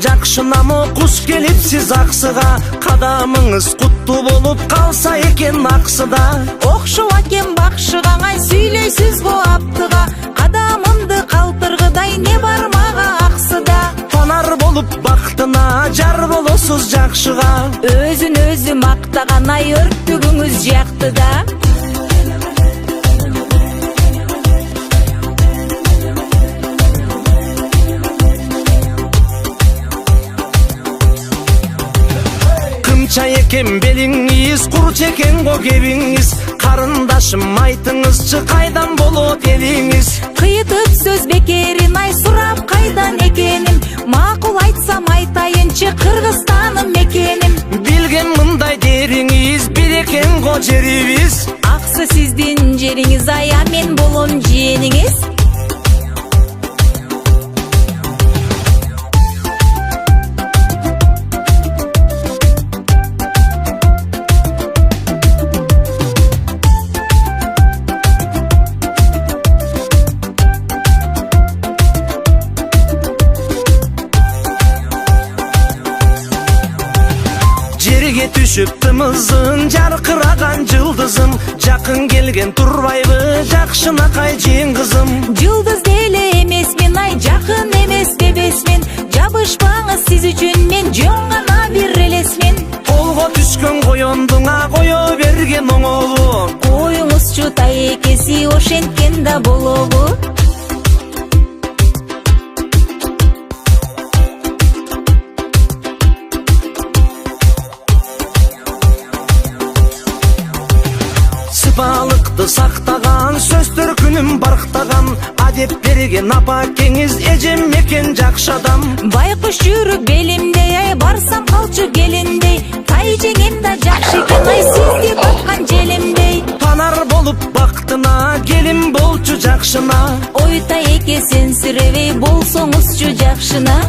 Жакшынамы куш келипсиз аксыга, кадамыңыз куттуу болуп калса экен аксыда. Окшоп экен бакшыгаңай сүйлөйсүз го аптыга, кадамымды калтыргыдай не бар мага аксыда. Панар болуп бактына жар болосуз жакшыга, өзүн өзү мактаганай өрттүгүңүз жактыда. Чай экен белиңиз, курч экен го кебиңиз. Карындашым айтыңызчы кайдан болот элиңиз? Кыйтып сөз бекерин ай сурап кайдан экеним, макул айтсам айтайынчы Кыргызстаным мекеним. Билген мындай дериңиз, бир экен го жерибиз. Аксы сиздин жериңиз, ая мен болом жиениңиз. Түшүп тымызын жаркыраган жылдызым, жакын келген турбайбы жакшынакай жин кызым. Жылдыз деле эмесмин ай, жакын эмес дебесмин. Жабышпаңыз сиз үчүн мен жөн гана бир элесмин. Колго түшкөн коёндуңа кое берген оңолу, коюңузчу тайекеси ошенткен да болобу. Сыпалыкты сактаган, сөз төркүнүм барктаган, адеп берген апа кеңиз эжем экен жакшы адам. Байкуш жүрүк белимдей, ай барсам калчу келиндей. Тай жеңем да жакшы экен ай, сизди баткан желимдей. Панар болуп бактына, келин болчу жакшына. Ой тайеке сенсиребей болсоңузчу жакшына.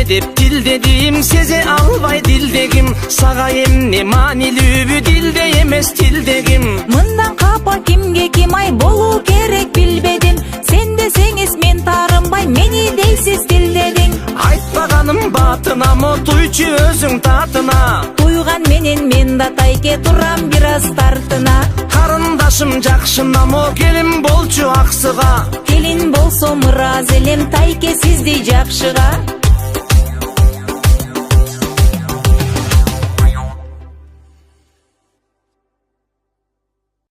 Деп тилдедим, сезе албай дилдегим. Сага эмне маанилүүбү, дилде эмес тилдегим. Мындан капа кимге ким ай болуу керек билбедим. Сен десеңиз мен таарынбай, мени дейсиз тилдедиң. Айтпаганым батынамы, туйчу өзүң татына. Туйган менен мен да тайке турам бир аз тартына. Карындашым жакшынамы, келин болчу аксыга. Келин болсом ыраазы элем тайке сизди жакшыга.